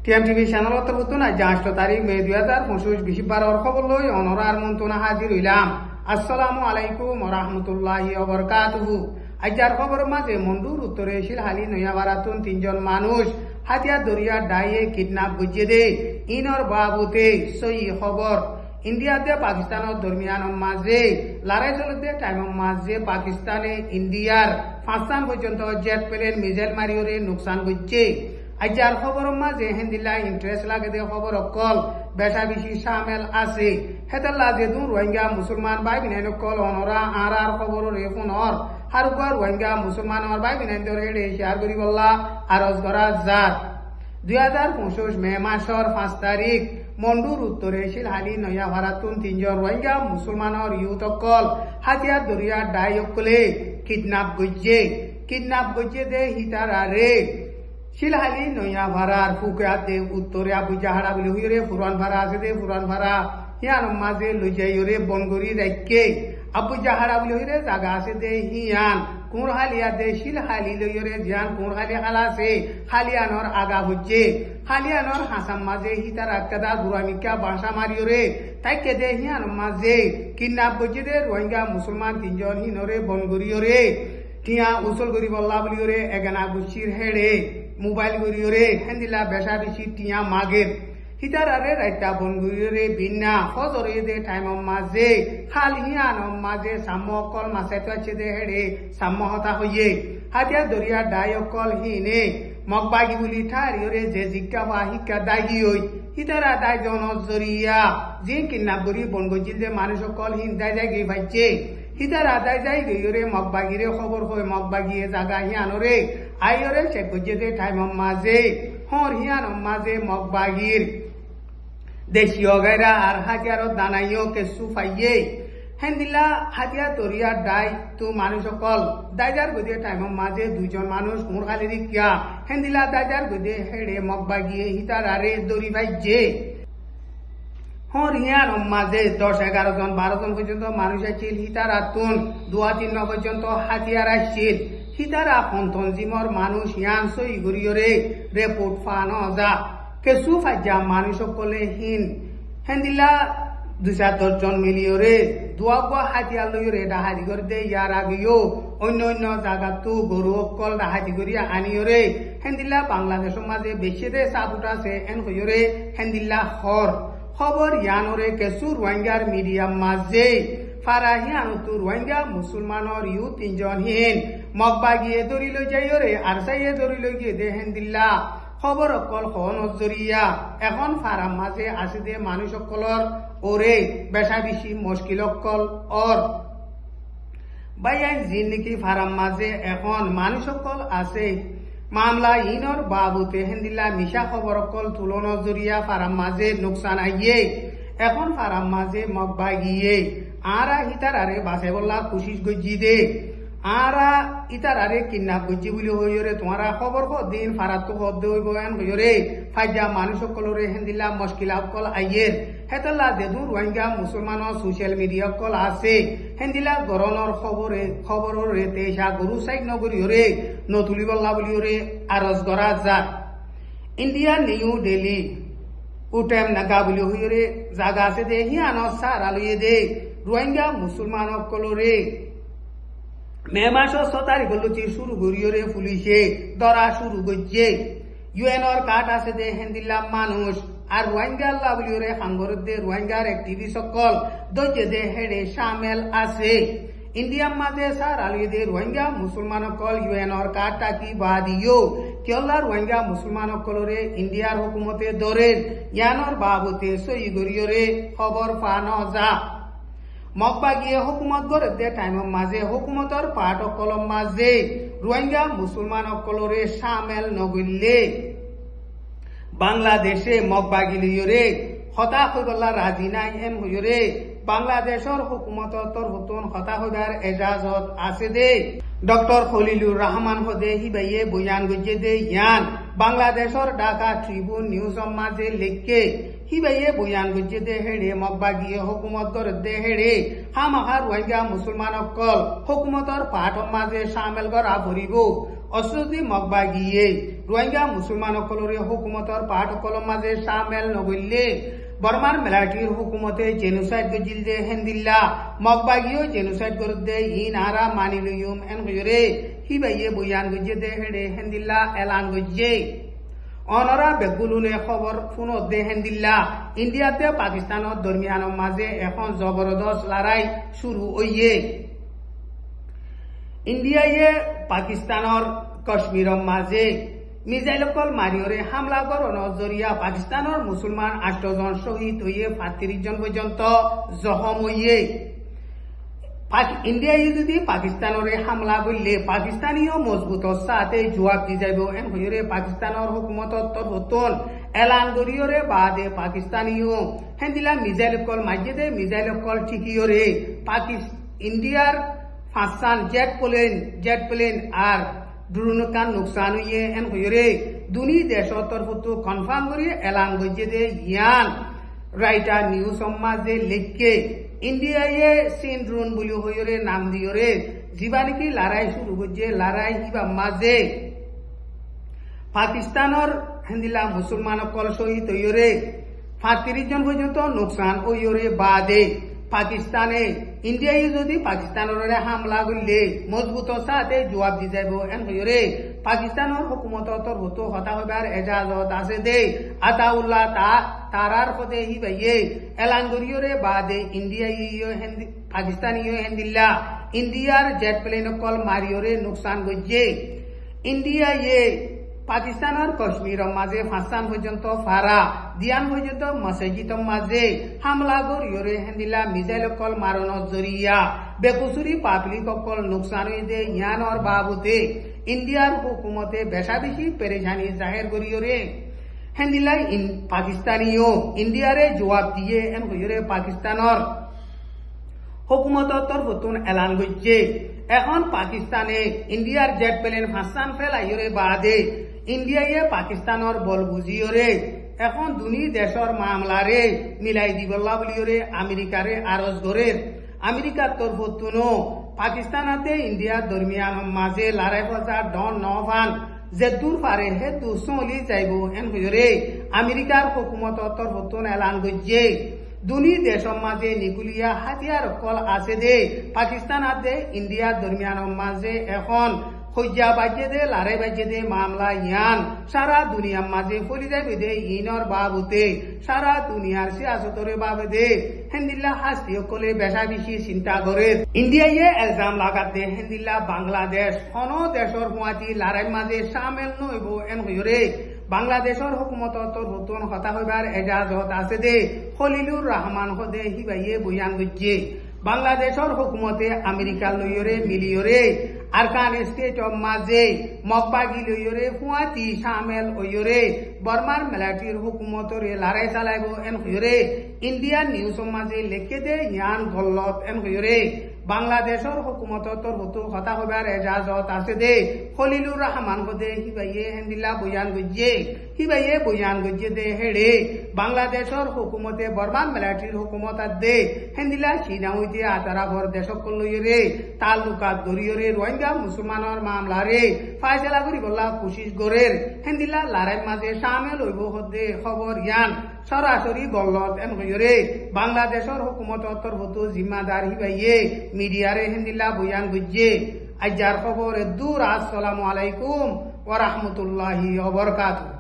টিএমটিভি চ্যানেলত বুতুন আজ 8 তারিখ মে 2025 বৃহস্পতিবার খবর লই অনরার মন্ত্রণা হাজির হইলাম। আসসালামু আলাইকুম ওয়া রাহমাতুল্লাহি ওয়া বারাকাতুহু। আজকের খবর মাঝে মন্ডুর উত্তরে শিলহালি নয়াবারাতুন 3 জন মানুষ হাতিয়া দরিয়া ডাইয়ে কিডন্যাপ গজিয়ে দে ইনর বাবুতে সহি খবর। ইন্ডিয়াতে পাকিস্তানের দরমিয়ান মাঝে লড়াই চলতে টাইম মাঝে পাকিস্তানে ইন্ডিয়ার 5 স্থান পর্যন্ত জেট প্লেন মিসাইল মারিওরে নুকসান গজছে। আজকের খবর মাঝে হেন্দিলা ইন্টারেস্ট লাগে দে খবর অকল বেশা বেশি সামেল আছে হেতাল্লা যেদুন রোহিঙ্গা মুসলমান ভাই বিনাইন কল অনরা আর খবর রেফুন অর হারুকার রোহিঙ্গা মুসলমান আর ভাই বিনাইন দর হেডে শেয়ার করি বললা আরজ করা যাত। 2025 মে মাসের 5 তারিখ মন্ডুর উত্তরে শিলহালি নয়াবারাতুন 3 জন রোহিঙ্গা মুসলমানের ইউথ অকল হাতিয়া দরিয়া ডাই অকলে কিডন্যাপ গজে দে হিতারারে শিলহালি নয়াভারার ফুকাতে উত্তরে আবুজাহারা বলে হুইরে ফুরান ভাড়া আছে দে ফুরান ভাড়া হিয়ান মাঝে লইজাইরে বনগরি রাখকে আবুজাহারা বলে হুইরে জায়গা আছে দে হিয়ান কুরহালিয়া দে শিলহালি লইরে জিয়ান কুরহালি হালাছে খালিয়ানর আগা হচ্ছে খালিয়ানর হাসাম মাঝে হিতার আকাদা গুরামিকা ভাষা মারিওরে তাইকে দে হিয়ান মাঝে কিডন্যাপ গজে দে রোহিঙ্গা মুসলমান 3 জন হিনরে বনগরিওরে টিয়া উসল গরি বল্লা বলিওরে এগানা গুছির হেড়ে মোবাইল গরিওরে হেন্দিলা বেশা বেশি টিয়া মাগের হিতারারে রাইতা বনগুরিওরে বিনা ফজরে দে টাইম মাঝে খাল হিয়ান মাঝে সাম্য অকল মাসাইতো আছে দে হেড়ে সাম্য হতা হইয়ে হাতিয়া দরিয়া ডাই অকল হিনে মগবাগি বলি ঠারিওরে যে জিজ্ঞা বা হিকা দাগি হই হিতারা দাই জন জরিয়া যে কিন্না গরি বনগজিল যে মানুষ অকল হিন দাই যাই গই ভাইছে হিতারা দাই যাই গইরে মগবাগিরে খবর হয় মগবাগিয়ে জাগা হিয়ানরে আইরে চেক গজে টাইম মাঝে হর হিয়ান মাঝে মগবাগির দেশীয় গায়রা আর হাতিয়ার দানাইও কে সুফাইয়ে হেন্দিলা হাতিয়া তরিয়া ডাই তু মানুষ অকল দাইজার গদে টাইম মাঝে 2 জন মানুষ মুরখালি রিকিয়া হেন্দিলা দাইজার গদে হেড়ে মগবাগিয়ে হিতারারে দরি ভাইজে হর হিয়ান মাঝে 10-11 জন 12 জন পর্যন্ত মানুষ আছিল হিতারা তুন 2-3 পর্যন্ত হাতিয়ার আসছিল হিতারা ফন্তনজিমর মানুষ হিয়ান সই গরিয়রে রিপোর্ট ফানো যা কেসু ফাজ্জা মানুষ সকলে হিন হেন্দিলা 210 জন মিলিয়রে দুয়াগা হাতিয়া লইরে ডাহাজি করে দে ইয়ার আগেও অন্য জায়গাতো গরু অকল ডাহাজি করিয়া আনিয়রে হেন্দিলা বাংলাদেশের মাঝে বেশি দে সাবুটাছে এন হইরে হেন্দিলা খবর ইয়ানরে কেসু রোহিঙ্গার মিডিয়াম মাঝে ফারাহিয়ান তু রোহিঙ্গা মুসলমানের ইউ 3 জন হিন মগবাগিয়ে ধরি লই যাইরে আর সাইয়ে ধরি লই গিয়ে দে হেন্দিল্লা খবর অকল খন জরিয়া এখন ফারাম মাঝে আসে দে মানুষ অকলর ওরে বেশা বেশি মুশকিল অকল অর বাইয়াই জিন নাকি ফারাম মাঝে এখন মানুষ অকল আছে মামলা ইনর বাবুতে হেন্দিল্লা মিশা খবর অকল তুলন জরিয়া ফারাম মাঝে নুকসান আইয়ে এখন ফারাম মাঝে মগবাগিয়ে আরা হিতারারে বাসে বললা কোশিশ গজি দে আরা ইতারারে কিডন্যাপ গজি বলি হইরে তোমারা খবর দিন ফারাত তো হদ হইব এন হইরে ফাজা মানুষ সকলরে হেন্দিলা মুশকিল কল আইয়ের হেতাল্লা যেদু রোহিঙ্গা মুসলমান সোশ্যাল মিডিয়া কল আছে হেন্দিলা গরনর খবরের রেতে সা গরু সাইড নগরী হরে নতুলি বল্লা বলি হরে আরজ করা যাক। ইন্ডিয়া নিউ দিল্লি উটেম নাগা বলি হইরে জাগা আছে দে হিয়ান সারা লইয়ে দে রোহিঙ্গা মুসলমান সকলরে মে মাসের 6 তারিখ লুচি শুরু করিয়রে পুলিশে ধরা শুরু করছে ইউএনর কার্ড আছে দে হেন্দিল্লা মানুষ আর রোহিঙ্গা আল্লাহ বলিওরে হাঙ্গর দে রোহিঙ্গার অ্যাক্টিভিস্ট সকল দজে দে হেডে সামেল আছে ইন্ডিয়ার মাঝে সার আলিয়ে দে রোহিঙ্গা মুসলমান সকল ইউএনর কার্ড টাকি বাদিও কেলা রোহিঙ্গা মুসলমান সকলরে ইন্ডিয়ার হুকুমতে ধরে ইয়ানর বাবতে সই গরিয়রে খবর পানো যা মগবাগিয়ে হুকুমত গড়ে দে টাইম মাঝে হুকুমতর পাট কলম মাঝে রোহিঙ্গা মুসলমান সকলরে সামেল নগইলে বাংলাদেশে মগবাগিলিয়রে হতা হইবলা রাজি নাই এন হইরে বাংলাদেশের হুকুমতর তরফতন হতা হইবার এজাজত আছে দে ডক্টর খলিলুর রহমান হদে হিবাইয়ে বয়ান গজে দে ইয়ান বাংলাদেশের ঢাকা ট্রিবিউন নিউজ মাঝে লেখকে হিবাইয়ে বয়ান গজ্জে দে হেড়ে মগবাগিয়ে হুকুমত গড়ে দে হেড়ে হামাহা রোহিঙ্গা মুসলমান অকল হুকুমতর পাঠর মাঝে সামেল করা ভরিব অশ্রুতি মগবাগিয়ে রোহিঙ্গা মুসলমান অকলরে হুকুমতর পাঠ অকলর মাঝে সামেল নগরলে বর্মার মেলাটির হুকুমতে জেনোসাইড গজিল দে হেন্দিল্লা মগবাগিও জেনোসাইড করে দে ইন আরা মানিলুম এন হইরে হিবাইয়ে বয়ান গজ্জে দে হেড়ে হেন্দিল্লা এলান গজ্জে অনরা বেগুলুনে খবর ফোনত দে হেন্দিল্লা ইন্ডিয়াতে পাকিস্তানত দরমিয়ানের মাঝে এখন জবরদস্ত লড়াই শুরু হইয়ে ইন্ডিয়ায়ে পাকিস্তানের কাশ্মীরের মাঝে মিসাইলকল মারিয়রে হামলা করানোর জরিয়া পাকিস্তানের মুসলমান 8 জন শহীদ হইয়ে 35 জন পর্যন্ত জখম হইয়ে ইন্ডিয়ায় যদি পাকিস্তানরে হামলা করলে পাকিস্তানীয় মজবুত সাথে জবাব দি যাইব এন হইরে পাকিস্তানের হুকুমতর তরফতন এলান করিয়রে বাদে পাকিস্তানীয় হেন্দিলা মিসাইলকল মাঝে মিসাইলকল ঠিকিয়রে ইন্ডিয়ার 5 জেট প্লেন আর ড্রোনকান নোকসান হইয়ে এন হইরে দুনি দেশর তরফত কনফার্ম করিয়ে এলান গজ্জে দে ইয়ান রাইটার নিউজ সমাজে লেখকে ইন্ডিয়ায়ে সিন ড্রোন বলি হইরে নাম দিয়রে যিবা নাকি লড়াই শুরু করছে লড়াই কিবা মাঝে পাকিস্তানের হেন্দিলা মুসলমান অকল শহীদ হইরে 35 জন পর্যন্ত নোকসান হইরে বাদে পাকিস্তানে ইন্ডিয়ায় যদি পাকিস্তানের হামলা করলে মজবুত সাথে জবাব দি যাইব এন হইরে পাকিস্তানের হুকুমতর তরফত হতা হইবার এজাজত আছে দে আতাউল্লাহ তারার পদে হিবাইয়ে এলান করিয়রে বাদে পাকিস্তানীয় হেন্দিল্লা ইন্ডিয়ার জেট প্লেন কল মারিয়রে নোকসান গজ্জে ইন্ডিয়ায়ে পাকিস্তানের কাশ্মীরের মাঝে 5 পর্যন্ত ফারা দিয়ান পর্যন্ত মসজিদের মাঝে হামলা করিয়রে হেন্দিলা মিসাইল কল মারণর জরিয়া বেকুসুরি পাবলিক অকল নোকসান হইতে ইয়ানর বাবুতে ইন্ডিয়ার হুকুমতে বেশা বেশি পেরেশানি জাহের করিয়রে হেন্দিলা পাকিস্তানীয় ইন্ডিয়ারে জবাব দিয়ে এন হইরে পাকিস্তানের হুকুমতর তরফতুন এলান গজ্জে এখন পাকিস্তানে ইন্ডিয়ার জেট প্লেন 5 ফেলাইয়রে বাদে ইন্ডিয়ায়ে পাকিস্তানের বল বুঝিয়রে এখন দুনি দেশর মামলারে মিলাই দিবল্লা বলিয়রে আমেরিকারে আরজ গরের আমেরিকার তরফতুনো পাকিস্তানাতে ইন্ডিয়ার দরমিয়ান মাঝে লড়াই ফজা ডন নভান যে দূর পারে হে দূর চলি যাইব এন হইরে আমেরিকার হুকুমতর তরফতুন এলান গজ্জে দুনি দেশের মাঝে নিকুলিয়া হাতিয়ার কল আছে দে পাকিস্তান আদে ইন্ডিয়ার দরমিয়ানের মাঝে এখন হজ্জা বাজে দে লড়াই বাজে দে মামলা ইয়ান সারা দুনিয়ার মাঝে ফলি যাবে দে ইনর বাবুতে সারা দুনিয়ার সিয়াসতরে বাবে দে হেন্দিল্লা হাস্তি কলে বেশা বেশি চিন্তা করে ইন্ডিয়ায় এলজাম লাগাত দে হেন্দিল্লা বাংলাদেশ অন দেশের হুয়াতি লড়াই মাঝে সামেল নইব এন হইরে বাংলাদেশের হুকুমতর তরফতুন হতা হইবার এজাজত আছে দে খলিলুর রহমান হদে হিবাইয়ে বয়ান গজ্জে বাংলাদেশের হুকুমতে আমেরিকা লইয়রে মিলিয়রে আরকান স্টেটর মাঝে মগবাগি লইয়রে হুয়াতি সামেল হইয়রে বর্মার মেলাটির হুকুমতরে লড়াই চালাইব এন হইয়রে ইন্ডিয়ান নিউজ মাঝে লেখে দে ইয়ান গল্লত এন হইয়রে বাংলাদেশের হুকুমতর তরফত হতা হইবার এজাজত আছে দে খলিলুর রহমান হদে হিবাইয়ে হেন্দিল্লা বয়ান গজ্জে দে হেড়ে বাংলাদেশের হুকুমতে বর্মান মেলাটির হুকুমত দে হেন্দিল্লা চীনা হইতে আতারাভর দেশক লইরে তালুকাত গরিয়রে রোহিঙ্গা মুসলমানের মামলারে ফায়সালা করিবল্লা কোশিশ গরের হেন্দিল্লা লড়াই মাঝে সামেল হইব হদে খবর ইয়ান সরাসরি গল্লত এন হইরে বাংলাদেশের হুকুমতর তরফত জিম্মাদার হিবাইয়ে মিডিয়ারে হেন্দিল্লা বয়ান গজ্জে আজ্জার খবর দূর। আসসালামু আলাইকুম ওয়া রাহমাতুল্লাহি ওয়া বারাকাতুহু।